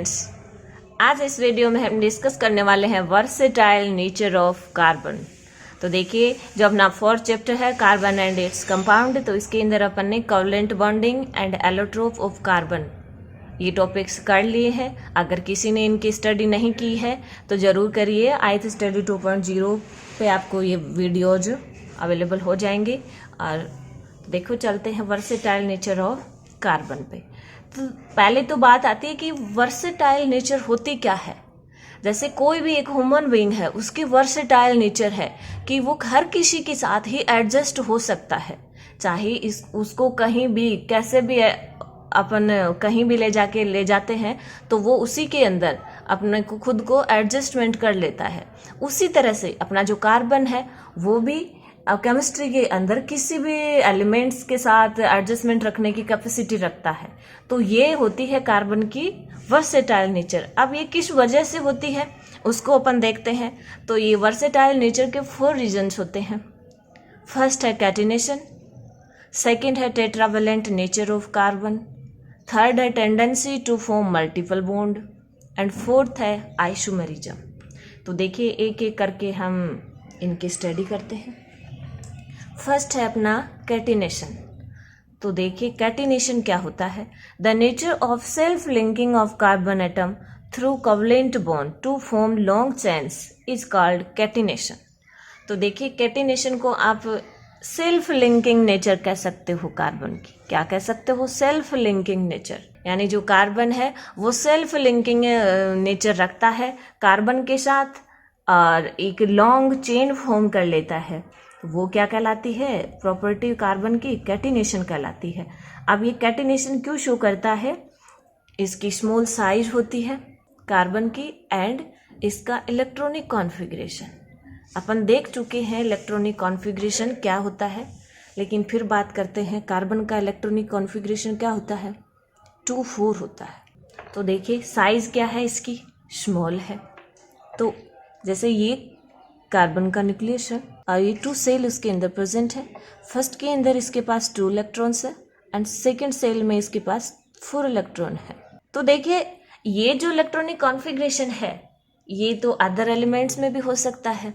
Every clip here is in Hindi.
फ्रेंड्स, आज इस वीडियो में हम डिस्कस करने वाले हैं वर्सेटाइल नेचर ऑफ कार्बन। तो देखिए, जो अपना फोर्थ चैप्टर है कार्बन एंड इट्स कंपाउंड, तो इसके अंदर अपन ने covalent bonding and allotrope of carbon ये टॉपिक्स कर लिए हैं। अगर किसी ने इनकी स्टडी नहीं की है तो ज़रूर करिए। आईथ स्टडी 2.0 पे आपको ये वीडियोज अवेलेबल हो जाएंगे। और देखो, चलते हैं वर्सेटाइल नेचर ऑफ कार्बन पे। तो पहले तो बात आती है कि वर्सेटाइल नेचर होती क्या है। जैसे कोई भी एक ह्यूमन बीइंग है, उसकी वर्सेटाइल नेचर है कि वो हर किसी के साथ ही एडजस्ट हो सकता है। चाहे उसको कहीं भी कैसे भी अपन कहीं भी ले जाते हैं तो वो उसी के अंदर अपने को खुद को एडजस्टमेंट कर लेता है। उसी तरह से अपना जो कार्बन है वो भी केमिस्ट्री के अंदर किसी भी एलिमेंट्स के साथ एडजस्टमेंट रखने की कैपेसिटी रखता है। तो ये होती है कार्बन की वर्सेटाइल नेचर। अब ये किस वजह से होती है उसको अपन देखते हैं। तो ये वर्सेटाइल नेचर के 4 रीजन्स होते हैं। फर्स्ट है कैटिनेशन, सेकंड है tetravalent nature of carbon, third है tendency to form multiple bond and fourth है आइसोमेरिज्म। तो देखिए, एक एक करके हम इनकी स्टडी करते हैं। फर्स्ट है अपना कैटिनेशन। तो देखिए, कैटिनेशन क्या होता है। The nature of self linking of carbon atom through covalent bond to form long chains is called catenation. तो देखिए, कैटिनेशन को आप सेल्फ लिंकिंग नेचर कह सकते हो। कार्बन की क्या कह सकते हो? Self linking nature. यानी जो कार्बन है वो सेल्फ लिंकिंग नेचर रखता है कार्बन के साथ और एक लॉन्ग चेन फॉर्म कर लेता है। वो क्या कहलाती है? प्रॉपर्टी कार्बन की कैटिनेशन कहलाती है। अब ये कैटिनेशन क्यों शो करता है? इसकी स्मॉल साइज होती है कार्बन की एंड इसका इलेक्ट्रॉनिक कॉन्फ़िगरेशन। अपन देख चुके हैं इलेक्ट्रॉनिक कॉन्फ़िगरेशन क्या होता है, लेकिन फिर बात करते हैं कार्बन का इलेक्ट्रॉनिक कॉन्फ़िगरेशन क्या होता है। 2,4 होता है। तो देखिए, साइज क्या है इसकी? स्मॉल है। तो जैसे ये कार्बन का न्यूक्लियस है और ये 2 सेल उसके अंदर प्रेजेंट है। फर्स्ट के अंदर इसके पास 2 इलेक्ट्रॉन्स है एंड सेकेंड सेल में इसके पास 4 इलेक्ट्रॉन है। तो देखिए, ये जो इलेक्ट्रॉनिक कॉन्फ़िगरेशन है ये तो अदर एलिमेंट्स में भी हो सकता है।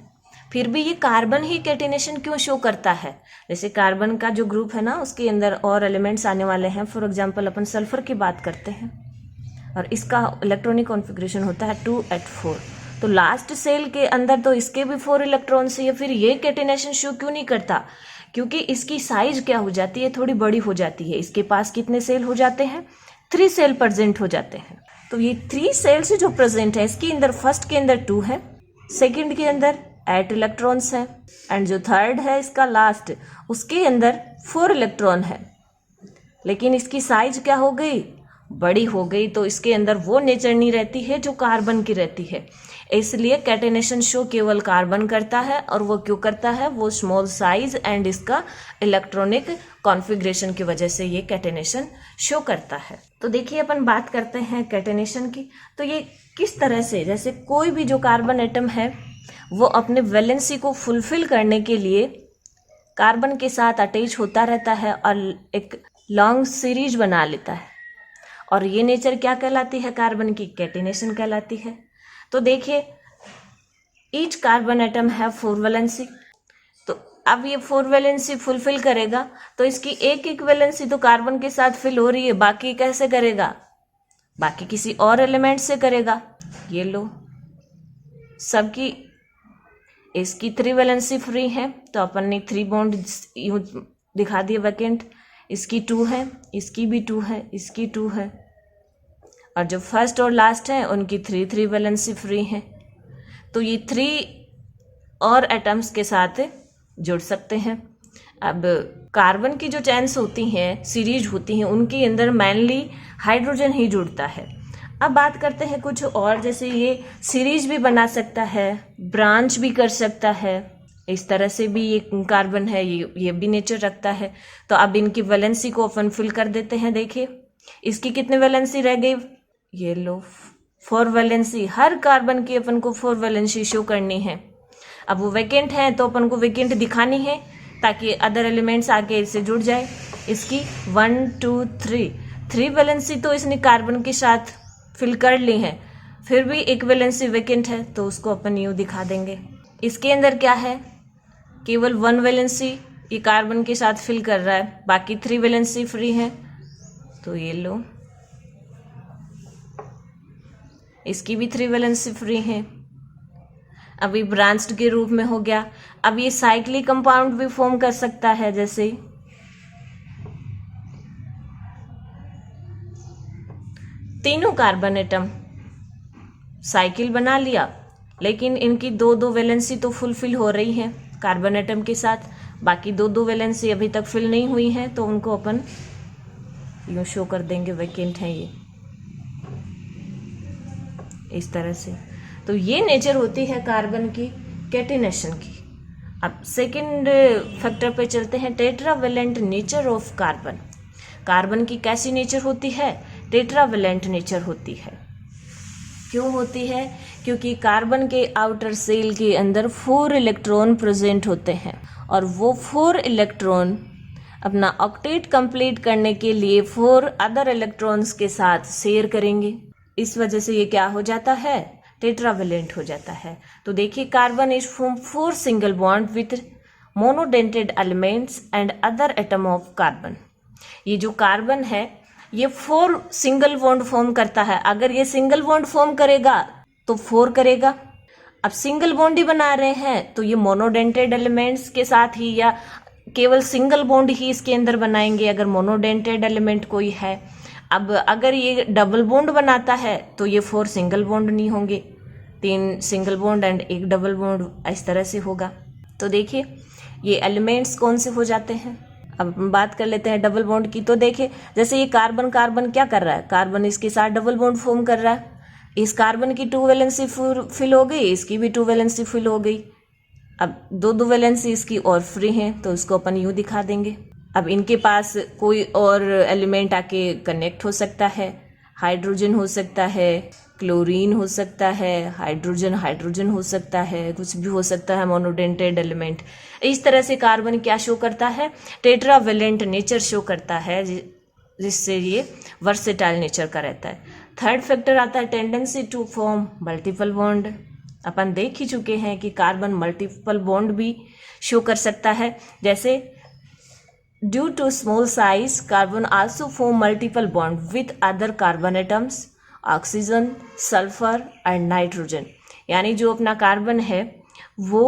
फिर भी ये कार्बन ही कैटिनेशन क्यों शो करता है? जैसे कार्बन का जो ग्रुप है ना, उसके अंदर और एलिमेंट्स आने वाले हैं। फॉर एग्जांपल अपन सल्फर की बात करते हैं और इसका इलेक्ट्रॉनिक कॉन्फ़िगरेशन होता है 2s4। तो लास्ट सेल के अंदर तो इसके भी 4 इलेक्ट्रॉन्स है। फिर ये कैटिनेशन शो क्यों नहीं करता? क्योंकि इसकी साइज क्या हो जाती है? थोड़ी बड़ी हो जाती है। इसके पास कितने सेल हो जाते हैं? 3 सेल प्रेजेंट हो जाते हैं। तो ये 3 सेल्स जो प्रेजेंट है इसके अंदर फर्स्ट के अंदर 2 है, सेकेंड के अंदर 8 इलेक्ट्रॉन्स हैं एंड जो थर्ड है इसका लास्ट, उसके अंदर 4 इलेक्ट्रॉन है। लेकिन इसकी साइज क्या हो गई? बड़ी हो गई। तो इसके अंदर वो नेचर नहीं रहती है जो कार्बन की रहती है। इसलिए कैटिनेशन शो केवल कार्बन करता है। और वो क्यों करता है? वो स्मॉल साइज एंड इसका इलेक्ट्रॉनिक कॉन्फ़िगरेशन की वजह से ये कैटिनेशन शो करता है। तो देखिए, अपन बात करते हैं कैटिनेशन की। तो ये किस तरह से, जैसे कोई भी जो कार्बन एटम है वो अपने वैलेंसी को फुलफिल करने के लिए कार्बन के साथ अटैच होता रहता है और एक लॉन्ग सीरीज बना लेता है। और ये नेचर क्या कहलाती है? कार्बन की कैटिनेशन कहलाती है। तो देखिए, ईच कार्बन एटम है 4 वैलेंसी। तो अब ये 4 वैलेंसी फुलफिल करेगा तो इसकी एक वैलेंसी तो कार्बन के साथ फिल हो रही है, बाकी कैसे करेगा? बाकी किसी और एलिमेंट से करेगा। ये लो, सबकी इसकी 3 वैलेंसी फ्री है तो अपन ने 3 बॉन्ड दिखा दिए वैकेंट। इसकी 2 है, इसकी भी 2 है, इसकी 2 है और जो फर्स्ट और लास्ट है उनकी 3 वैलेंसी फ्री है। तो ये 3 और एटम्स के साथ जुड़ सकते हैं। अब कार्बन की जो चेन्स होती हैं, सीरीज होती हैं, उनके अंदर मेनली हाइड्रोजन ही जुड़ता है। अब बात करते हैं कुछ और। जैसे ये सीरीज भी बना सकता है, ब्रांच भी कर सकता है। इस तरह से भी ये कार्बन है, ये भी नेचर रखता है। तो अब इनकी वैलेंसी को अपन फिल कर देते हैं। देखिए, इसकी कितने वैलेंसी रह गई? ये लो, 4 वैलेंसी। हर कार्बन की अपन को 4 वैलेंसी शो करनी है। अब वो वैकेंट है तो अपन को वैकेंट दिखानी है ताकि अदर एलिमेंट्स आके इससे जुड़ जाए। इसकी 1 2 3 वैलेंसी तो इसने कार्बन के साथ फिल कर ली हैं, फिर भी एक वैलेंसी वैकेंट है तो उसको अपन यूँ दिखा देंगे। इसके अंदर क्या है, केवल 1 वैलेंसी ये कार्बन के साथ फिल कर रहा है, बाकी 3 वैलेंसी फ्री हैं। तो ये लो, इसकी भी 3 वैलेंसी फ्री हैं। अभी ब्रांच्ड के रूप में हो गया। अब ये साइक्लिक कंपाउंड भी फॉर्म कर सकता है, जैसे तीनों कार्बन एटम साइकिल बना लिया, लेकिन इनकी 2-2 वैलेंसी तो फुलफिल हो रही है कार्बन एटम के साथ, बाकी 2-2 वैलेंसी अभी तक फिल नहीं हुई है, तो उनको अपन यूँ शो कर देंगे, वैकेंट है ये, इस तरह से। तो ये नेचर होती है कार्बन की कैटिनेशन की। अब सेकंड फैक्टर पे चलते हैं, tetravalent nature of carbon. Carbon की कैसी नेचर होती है, टेट्रावेलेंट नेचर होती है। क्यों होती है, क्योंकि कार्बन के आउटर सेल के अंदर 4 इलेक्ट्रॉन प्रेजेंट होते हैं और वो 4 इलेक्ट्रॉन अपना ऑक्टेट कंप्लीट करने के लिए 4 अदर इलेक्ट्रॉन्स के साथ शेयर करेंगे। इस वजह से ये क्या हो जाता है, टेट्रावेलेंट हो जाता है। तो देखिए, carbon is form 4 single bond with monodentate elements and other atom of carbon. ये जो कार्बन है ये 4 सिंगल बॉन्ड फॉर्म करता है। अगर ये सिंगल बॉन्ड फॉर्म करेगा तो 4 करेगा। अब सिंगल बॉन्ड ही बना रहे हैं तो ये मोनोडेंटेड एलिमेंट्स के साथ ही या केवल सिंगल बॉन्ड ही इसके अंदर बनाएंगे अगर मोनोडेंटेड एलिमेंट कोई है। अब अगर ये डबल बॉन्ड बनाता है तो ये 4 सिंगल बॉन्ड नहीं होंगे, 3 single bond and 1 double bond, इस तरह से होगा। तो देखिए ये एलिमेंट्स कौन से हो जाते हैं। अब हम बात कर लेते हैं डबल बॉन्ड की। तो देखिए जैसे ये कार्बन क्या कर रहा है, कार्बन इसके साथ डबल बॉन्ड फॉर्म कर रहा है। इस कार्बन की 2 वैलेंसी फिल हो गई, इसकी भी 2 वैलेंसी फिल हो गई। अब 2-2 वैलेंसी इसकी और फ्री हैं, तो इसको अपन यूँ दिखा देंगे। अब इनके पास कोई और एलिमेंट आके कनेक्ट हो सकता है, हाइड्रोजन हो सकता है, क्लोरीन हो सकता है, हाइड्रोजन हो सकता है, कुछ भी हो सकता है मोनोडेंटेड एलिमेंट। इस तरह से कार्बन क्या शो करता है, टेट्रावेलेंट नेचर शो करता है, जिससे ये वर्सेटाइल नेचर का रहता है। थर्ड फैक्टर आता है tendency to form multiple bond. अपन देख ही चुके हैं कि कार्बन मल्टीपल बॉन्ड भी शो कर सकता है। जैसे due to small size carbon also form multiple bond with other carbon atoms, oxygen, sulphur and nitrogen. यानी जो अपना कार्बन है वो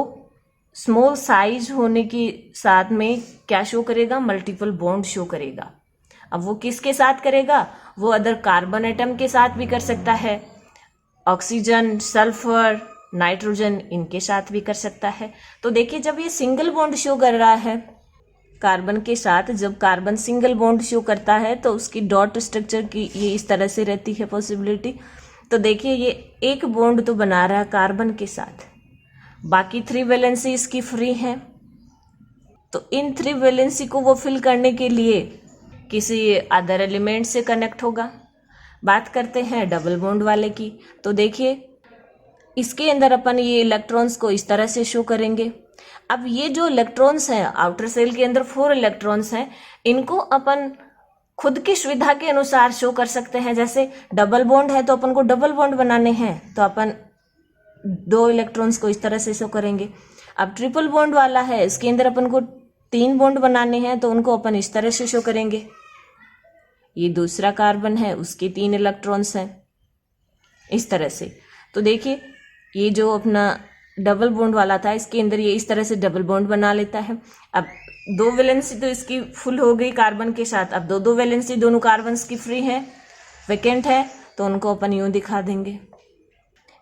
स्मॉल साइज होने के साथ में क्या शो करेगा, मल्टीपल बॉन्ड शो करेगा। अब वो किसके साथ करेगा, वो अदर कार्बन एटम के साथ भी कर सकता है, ऑक्सीजन, सल्फर, नाइट्रोजन, इनके साथ भी कर सकता है। तो देखिए जब ये सिंगल बॉन्ड शो कर रहा है कार्बन के साथ, जब कार्बन सिंगल बॉन्ड शो करता है तो उसकी डॉट स्ट्रक्चर की ये इस तरह से रहती है पॉसिबिलिटी। तो देखिए ये एक बॉन्ड तो बना रहा है कार्बन के साथ, बाकी 3 वैलेंसी इसकी फ्री हैं। तो इन 3 वैलेंसी को वो फिल करने के लिए किसी अदर एलिमेंट से कनेक्ट होगा। बात करते हैं डबल बॉन्ड वाले की। तो देखिए इसके अंदर अपन ये इलेक्ट्रॉन्स को इस तरह से शो करेंगे। अब ये जो इलेक्ट्रॉन्स हैं आउटर सेल के अंदर 4 इलेक्ट्रॉन्स हैं, इनको अपन खुद की सुविधा के अनुसार शो कर सकते हैं। जैसे डबल बॉन्ड है तो अपन को डबल बॉन्ड बनाने हैं तो अपन 2 इलेक्ट्रॉन्स को इस तरह से शो करेंगे। अब ट्रिपल बॉन्ड वाला है, इसके अंदर अपन को 3 बॉन्ड बनाने हैं तो उनको अपन इस तरह से शो करेंगे। ये दूसरा कार्बन है, उसके 3 इलेक्ट्रॉन्स हैं, इस तरह से। तो देखिए ये जो अपना डबल बॉन्ड वाला था इसके अंदर ये इस तरह से डबल बॉन्ड बना लेता है। अब 2 वैलेंसी तो इसकी फुल हो गई कार्बन के साथ। अब 2-2 वैलेंसी दोनों कार्बन की फ्री है, वैकेंट है, तो उनको अपन यूँ दिखा देंगे।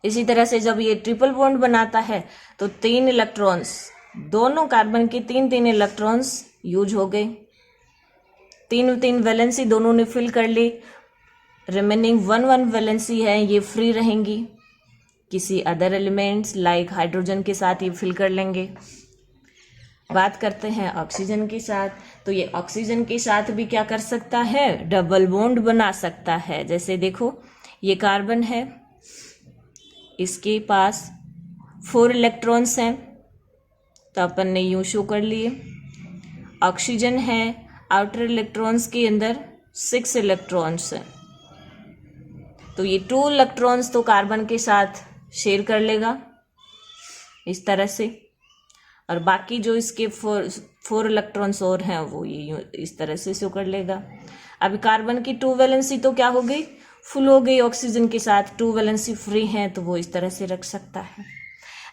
इसी तरह से जब ये ट्रिपल बॉन्ड बनाता है तो 3 इलेक्ट्रॉन्स, दोनों कार्बन के 3-3 इलेक्ट्रॉन्स यूज हो गए, 3 वैलेंसी दोनों ने फिल कर ली। रिमेनिंग 1 वैलेंसी है ये फ्री रहेंगी, किसी अदर एलिमेंट्स लाइक हाइड्रोजन के साथ ये फिल कर लेंगे। बात करते हैं ऑक्सीजन के साथ। तो ये ऑक्सीजन के साथ भी क्या कर सकता है, डबल बॉन्ड बना सकता है। जैसे देखो ये कार्बन है, इसके पास 4 इलेक्ट्रॉन्स हैं तो अपन ने यूं शो कर लिए। ऑक्सीजन है, आउटर इलेक्ट्रॉन्स के अंदर 6 इलेक्ट्रॉन्स हैं। तो ये 2 इलेक्ट्रॉन्स तो कार्बन के साथ शेयर कर लेगा इस तरह से, और बाकी जो इसके 4 इलेक्ट्रॉन्स और हैं वो ये इस तरह से शो कर लेगा। अभी कार्बन की 2 वैलेंसी तो क्या हो गई, फुल हो गई ऑक्सीजन के साथ, 2 वैलेंसी फ्री है तो वो इस तरह से रख सकता है।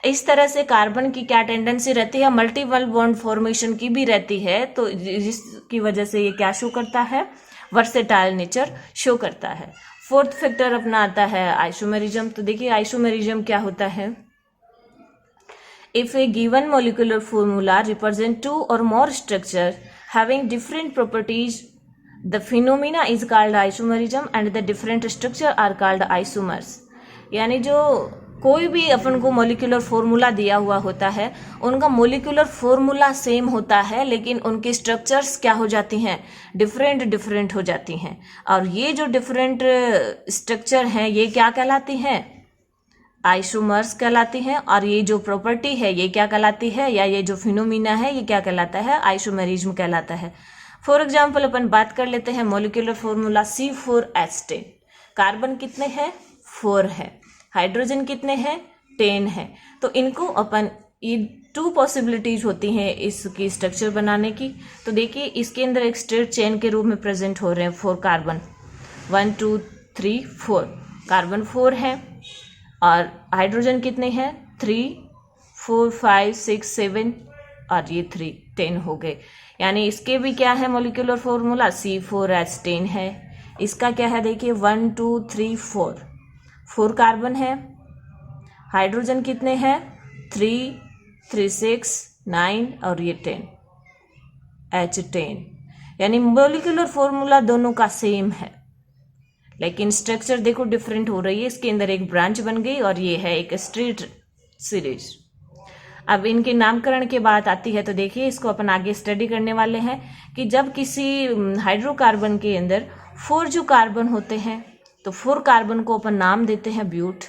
इस तरह से कार्बन की क्या टेंडेंसी रहती है, मल्टीपल बॉन्ड फॉर्मेशन की भी रहती है, तो जिसकी वजह से ये क्या शो करता है, वर्सेटाइल नेचर शो करता है। 4th फैक्टर अपना आता है आइसोमेरिज्म। तो देखिए आइसोमेरिज्म क्या होता है, if A given molecular formula represent 2 or more structure having different properties, the phenomena is called isomerism and the different structure are called isomers। यानी जो कोई भी अपन को मोलिकुलर फॉर्मूला दिया हुआ होता है, उनका मोलिकुलर फॉर्मूला सेम होता है लेकिन उनकी स्ट्रक्चर्स क्या हो जाती हैं, डिफरेंट हो जाती हैं। और ये जो डिफरेंट स्ट्रक्चर हैं ये क्या कहलाती हैं, आइसोमर्स कहलाती हैं। और ये जो प्रॉपर्टी है ये क्या कहलाती है, या ये जो फिनोमिना है ये क्या कहलाता है, आइसोमेरिज्म कहलाता है। फॉर एग्जाम्पल अपन बात कर लेते हैं मोलिकुलर फॉर्मूला C4H10। कार्बन कितने हैं, 4 है, हाइड्रोजन कितने हैं, 10 है। तो इनको अपन ये 2 पॉसिबिलिटीज होती हैं इसकी स्ट्रक्चर बनाने की। तो देखिए इसके अंदर एक स्ट्रेट चेन के रूप में प्रेजेंट हो रहे हैं 4 कार्बन, 1 2 3 4, कार्बन 4 है और हाइड्रोजन कितने हैं, 3 4 5 6 7 और ये 3 10 हो गए। यानी इसके भी क्या है मोलिकुलर फॉर्मूला, C4H10 है। इसका क्या है देखिए 1 2 3 4 कार्बन है, हाइड्रोजन कितने हैं, 3 3 6 9 और ये 10 H10। यानी मोलिकुलर फॉर्मूला दोनों का सेम है लेकिन स्ट्रक्चर देखो डिफरेंट हो रही है। इसके अंदर एक ब्रांच बन गई और ये है एक स्ट्रेट सीरीज। अब इनके नामकरण की बात आती है तो देखिए इसको अपन आगे स्टडी करने वाले हैं कि जब किसी हाइड्रोकार्बन के अंदर 4 जो कार्बन होते हैं तो 4 कार्बन को अपन नाम देते हैं ब्यूट,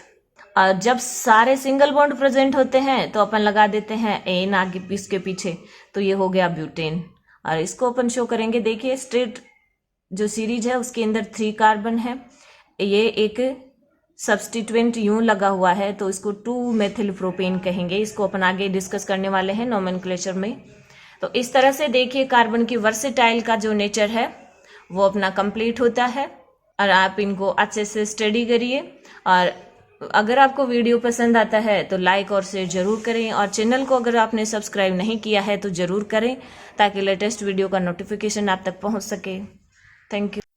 और जब सारे सिंगल बॉन्ड प्रेजेंट होते हैं तो अपन लगा देते हैं एन आगे इसके पीछे, तो ये हो गया ब्यूटेन। और इसको अपन शो करेंगे, देखिए स्ट्रेट जो सीरीज है उसके अंदर 3 कार्बन है, ये एक सब्स्टिट्यूएंट यूं लगा हुआ है तो इसको 2 मेथिल प्रोपेन कहेंगे। इसको अपन आगे डिस्कस करने वाले हैं नोमेनक्लेचर में। तो इस तरह से देखिए कार्बन की वर्सेटाइल का जो नेचर है वो अपना कंप्लीट होता है, और आप इनको अच्छे से स्टडी करिए। और अगर आपको वीडियो पसंद आता है तो लाइक और शेयर जरूर करें, और चैनल को अगर आपने सब्सक्राइब नहीं किया है तो जरूर करें ताकि लेटेस्ट वीडियो का नोटिफिकेशन आप तक पहुंच सके। Thank you.